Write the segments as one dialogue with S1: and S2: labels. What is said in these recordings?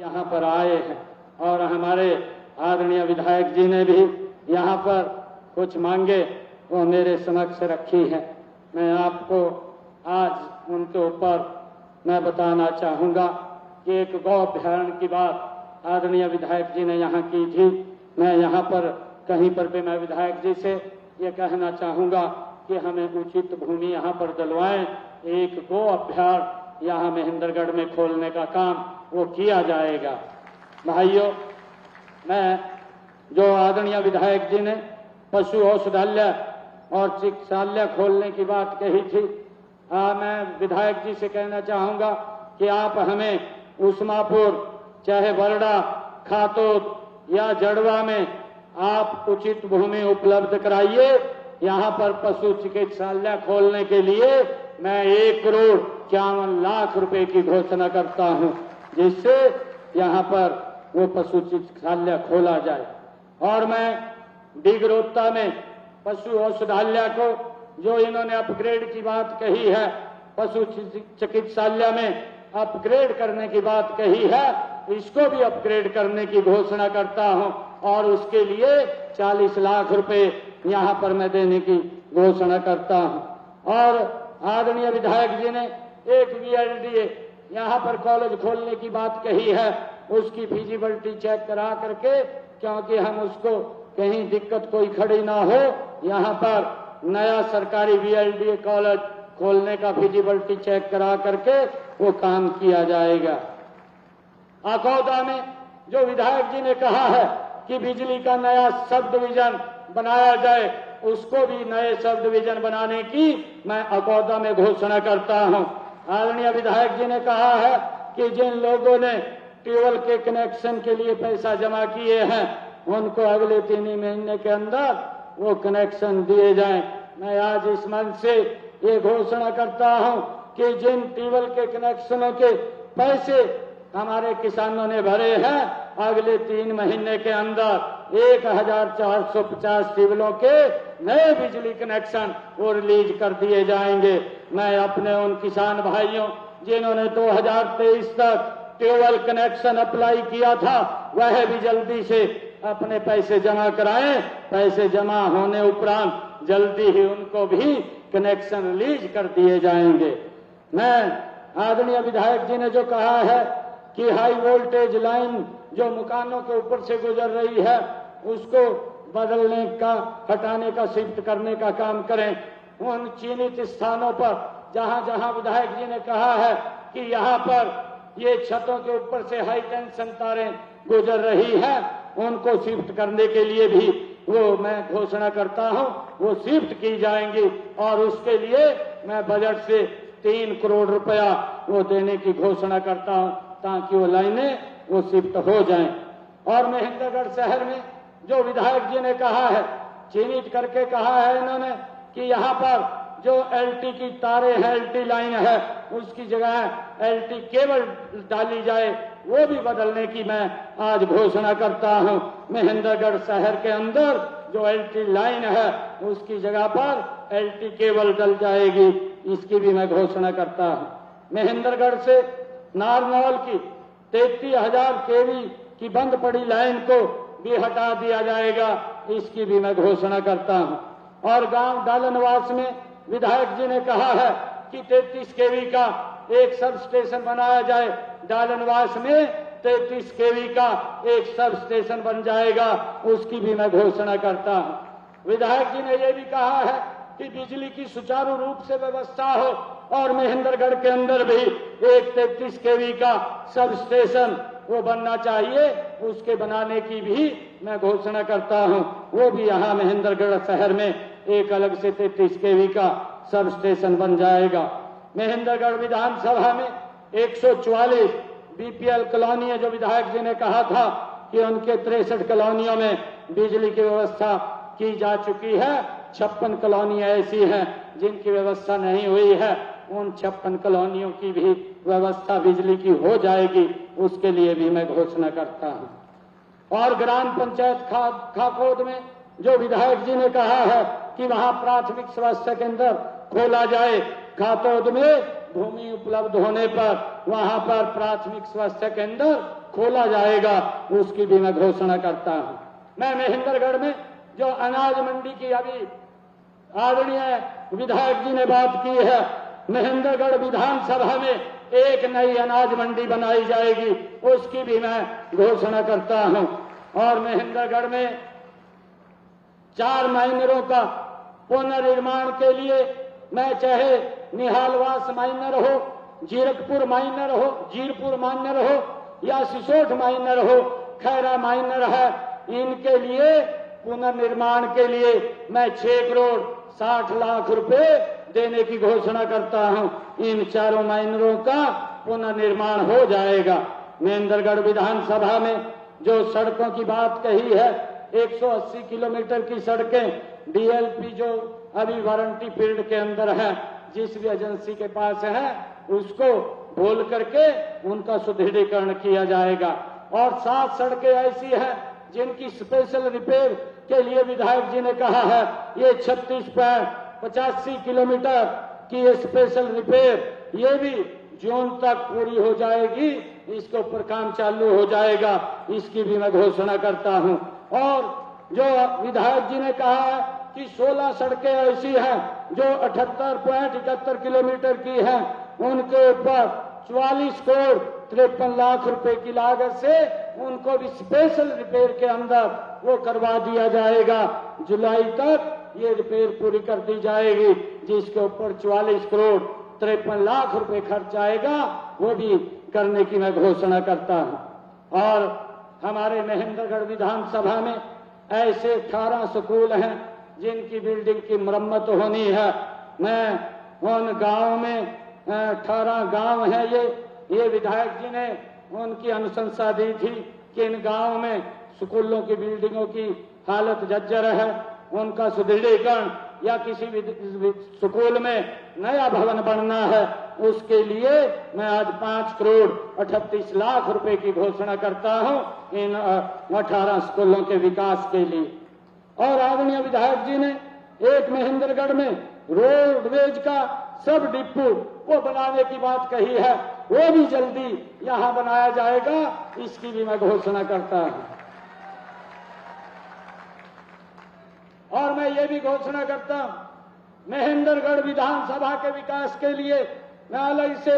S1: यहाँ पर आए हैं और हमारे आदरणीय विधायक जी ने भी यहाँ पर कुछ मांगे वो मेरे समक्ष रखी है। मैं आपको आज उनके ऊपर मैं बताना चाहूँगा कि एक गौ अभ्यारण्य की बात आदरणीय विधायक जी ने यहाँ की थी। मैं यहाँ पर कहीं पर भी मैं विधायक जी से ये कहना चाहूँगा कि हमें उचित भूमि यहाँ पर दिलवाएं। एक गौ अभ्यारण्य यहाँ महेंद्रगढ़ में खोलने का काम वो किया जाएगा। भाइयों, मैं जो आदरणीय विधायक जी ने पशु औषधालय और चिकित्सालय खोलने की बात कही थी, मैं विधायक जी से कहना चाहूँगा कि आप हमें उस्मापुर, चाहे बरड़ा, खातोद या जड़वा में आप उचित भूमि उपलब्ध कराइए। यहाँ पर पशु चिकित्सालय खोलने के लिए मैं 1,51,00,000 रुपए की घोषणा करता हूँ, जिससे यहाँ पर वो पशु चिकित्सालय खोला जाए। और मैं डिगरोत्ता में पशु औषधालय को जो इन्होंने अपग्रेड की बात कही है, पशु चिकित्सालय में अपग्रेड करने की बात कही है, इसको भी अपग्रेड करने की घोषणा करता हूं और उसके लिए 40 लाख रुपए यहां पर मैं देने की घोषणा करता हूं। और आदरणीय विधायक जी ने एक VLDA यहां पर कॉलेज खोलने की बात कही है, उसकी फिजिबिलिटी चेक करा करके, क्योंकि हम उसको कहीं दिक्कत कोई खड़ी ना हो, यहाँ पर नया सरकारी VLDA कॉलेज खोलने का फिजिबिलिटी चेक करा करके वो काम किया जाएगा। अकौदा में जो विधायक जी ने कहा है कि बिजली का नया सब डिवीजन बनाया जाए, उसको भी नए सब डिवीजन बनाने की मैं अकौदा में घोषणा करता हूं। आदरणीय विधायक जी ने कहा है कि जिन लोगों ने ट्यूबवेल के कनेक्शन के लिए पैसा जमा किए हैं, उनको अगले 3 महीने के अंदर वो कनेक्शन दिए जाएं। मैं आज इस मंच से ये घोषणा करता हूं कि जिन ट्यूबवेल के कनेक्शनों के पैसे हमारे किसानों ने भरे हैं, अगले 3 महीने के अंदर 1,450 ट्यूबवेलों के नए बिजली कनेक्शन वो रिलीज कर दिए जाएंगे। मैं अपने उन किसान भाइयों जिन्होंने 2023 तक ट्यूबवेल कनेक्शन अप्लाई किया था, वह भी जल्दी से अपने पैसे जमा कराएं। पैसे जमा होने उपरांत जल्दी ही उनको भी कनेक्शन रिलीज कर दिए जाएंगे। मैं आदरणीय विधायक जी ने जो कहा है कि हाई वोल्टेज लाइन जो मकानों के ऊपर से गुजर रही है, उसको बदलने का, हटाने का, शिफ्ट करने का काम करें। उन चिन्हित स्थानों पर जहां जहां विधायक जी ने कहा है कि यहाँ पर ये छतों के ऊपर से हाई टेंशन तारें गुजर रही है, उनको शिफ्ट करने के लिए भी वो मैं घोषणा करता हूं, वो शिफ्ट की जाएंगी और उसके लिए मैं बजट से 3 करोड़ रुपया वो देने की घोषणा करता हूं, ताकि वो लाइनें वो शिफ्ट हो जाएं। और महेंद्रगढ़ शहर में जो विधायक जी ने कहा है, चिन्हित करके कहा है इन्होंने कि यहाँ पर जो LT की तारें हैं, LT लाइन है, उसकी जगह LT केबल डाली जाए, वो भी बदलने की मैं आज घोषणा करता हूं। महेंद्रगढ़ शहर के अंदर जो LT लाइन है, उसकी जगह पर LT केबल डल जाएगी, इसकी भी मैं घोषणा करता हूं। महेंद्रगढ़ से नारनौल की 33,000 kV की बंद पड़ी लाइन को भी हटा दिया जाएगा, इसकी भी मैं घोषणा करता हूं। और गांव डालनवास में विधायक जी ने कहा है कि 33 kV का एक सब स्टेशन बनाया जाए। डालनवास में 33 kV का एक सब स्टेशन बन जाएगा, उसकी भी मैं घोषणा करता हूं। विधायक जी ने यह भी कहा है कि बिजली की सुचारू रूप से व्यवस्था हो और महेंद्रगढ़ के अंदर भी एक 33 kV का सब स्टेशन वो बनना चाहिए, उसके बनाने की भी मैं घोषणा करता हूं। वो भी यहाँ महेंद्रगढ़ शहर में एक अलग से 33 kV का सब स्टेशन बन जाएगा। महेंद्रगढ़ विधानसभा में 144 BPL कॉलोनी है, जो विधायक जी ने कहा था कि उनके 63 कॉलोनियों में बिजली की व्यवस्था की जा चुकी है। 56 कॉलोनियां ऐसी हैं जिनकी व्यवस्था नहीं हुई है, उन 56 कॉलोनियों की भी व्यवस्था बिजली की हो जाएगी, उसके लिए भी मैं घोषणा करता हूं। और ग्राम पंचायत खाकोद में जो विधायक जी ने कहा है कि वहां प्राथमिक स्वास्थ्य केंद्र खोला जाए, खातोद में भूमि उपलब्ध होने पर वहां पर प्राथमिक स्वास्थ्य केंद्र खोला जाएगा, उसकी भी मैं घोषणा करता हूं। मैं महेंद्रगढ़ में जो अनाज मंडी की अभी आदरणीय विधायक जी ने बात की है, महेंद्रगढ़ विधानसभा में एक नई अनाज मंडी बनाई जाएगी, उसकी भी मैं घोषणा करता हूं। और महेंद्रगढ़ में 4 माइनरों का पुनर्निर्माण के लिए मैं चाहे निहालवास माइनर हो, जीरकपुर माइनर हो, जीरपुर माइनर हो या सिसोठ माइनर हो, खैरा माइनर है, इनके लिए पुनर्निर्माण के लिए मैं 6 करोड़ 60 लाख रुपए देने की घोषणा करता हूं। इन 4 माइनरों का पुनर्निर्माण हो जाएगा। महेंद्रगढ़ विधानसभा में जो सड़कों की बात कही है, 180 किलोमीटर की सड़कें डीएलपी जो अभी वारंटी पीरियड के अंदर है, जिस भी एजेंसी के पास है उसको बोल करके उनका सुदृढ़ीकरण किया जाएगा। और 7 सड़कें ऐसी हैं जिनकी स्पेशल रिपेयर के लिए विधायक जी ने कहा है, ये 36.85 किलोमीटर की ये स्पेशल रिपेयर ये भी जून तक पूरी हो जाएगी, इसके ऊपर काम चालू हो जाएगा, इसकी भी मैं घोषणा करता हूं। और जो विधायक जी ने कहा है कि 16 सड़कें ऐसी हैं जो 78.71 किलोमीटर की हैं, उनके ऊपर 44 करोड़ 53 लाख रुपए की लागत से उनको भी स्पेशल रिपेयर के अंदर वो करवा दिया जाएगा। जुलाई तक ये रिपेयर पूरी कर दी जाएगी, जिसके ऊपर 44 करोड़ 53 लाख रुपए खर्च आएगा, वो भी करने की मैं घोषणा करता हूं। और हमारे महेंद्रगढ़ विधानसभा में ऐसे 18 स्कूल हैं जिनकी बिल्डिंग की मरम्मत होनी है। मैं उन गांव में 18 गांव है ये विधायक जी ने उनकी अनुशंसा दी थी कि इन गांव में स्कूलों की बिल्डिंगों की हालत जर्जर है, उनका सुदृढ़ीकरण या किसी भी स्कूल में नया भवन बनना है, उसके लिए मैं आज 5 करोड़ 38 लाख रुपए की घोषणा करता हूं इन 18 स्कूलों के विकास के लिए। और आदरणीय विधायक जी ने एक महेंद्रगढ़ में रोडवेज का सब डिपो वो बनाने की बात कही है, वो भी जल्दी यहां बनाया जाएगा, इसकी भी मैं घोषणा करता हूं। और मैं ये भी घोषणा करता हूं, महेंद्रगढ़ विधानसभा के विकास के लिए मैं अलग से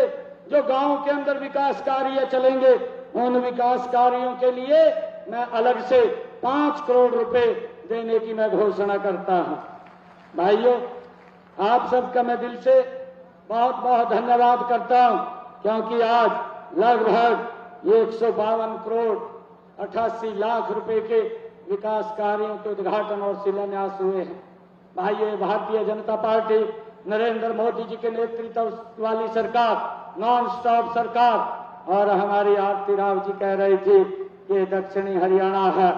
S1: जो गांव के अंदर विकास कार्य चलेंगे, उन विकास कार्यों के लिए मैं अलग से 5 करोड़ रुपए देने की मैं घोषणा करता हूं। भाइयों, आप सबका मैं दिल से बहुत बहुत धन्यवाद करता हूं, क्योंकि आज लगभग 152 करोड़ 88 लाख रुपए के विकास कार्यों के उद्घाटन और शिलान्यास हुए हैं। भाइयों, भारतीय जनता पार्टी नरेंद्र मोदी जी के नेतृत्व वाली सरकार, नॉन स्टॉप सरकार, और हमारी आरती राव जी कह रही थी कि दक्षिणी हरियाणा है,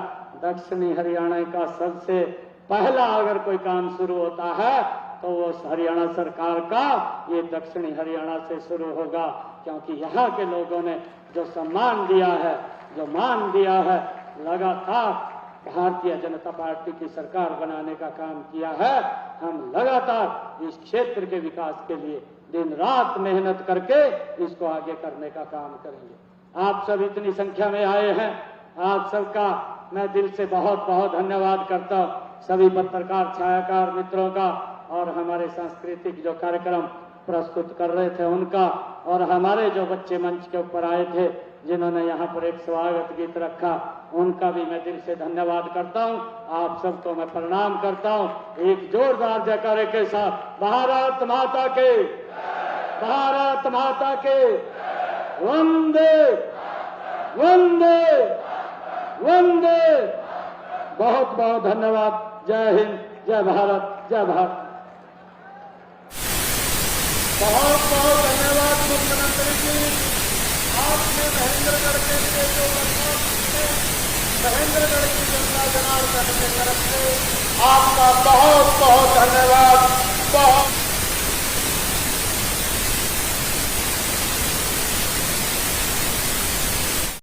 S1: दक्षिणी हरियाणा का सबसे पहला अगर कोई काम शुरू होता है तो वो हरियाणा सरकार का ये दक्षिणी हरियाणा से शुरू होगा, क्योंकि यहाँ के लोगों ने जो सम्मान दिया है, जो मान दिया है, लगातार भारतीय जनता पार्टी की सरकार बनाने का काम किया है। हम लगातार इस क्षेत्र के विकास के लिए दिन रात मेहनत करके इसको आगे करने का काम करेंगे। आप सब इतनी संख्या में आए हैं, आप सबका मैं दिल से बहुत बहुत धन्यवाद करता हूँ। सभी पत्रकार छायाकार मित्रों का और हमारे सांस्कृतिक जो कार्यक्रम प्रस्तुत कर रहे थे उनका, और हमारे जो बच्चे मंच के ऊपर आए थे जिन्होंने यहाँ पर एक स्वागत गीत रखा, उनका भी मैं दिल से धन्यवाद करता हूँ। आप सबको मैं प्रणाम करता हूँ। एक जोरदार जयकारे के साथ भारत माता के, भारत माता के, वंदे वंदे वंदे। बहुत बहुत धन्यवाद। जय हिंद, जय भारत, जय भारत।
S2: बहुत बहुत धन्यवाद मुख्यमंत्री जी, आपने महेंद्रगढ़ के लिए जो महेंद्रगढ़ की जनता जनार्दन की तरफ से आपका बहुत बहुत धन्यवाद। बहुत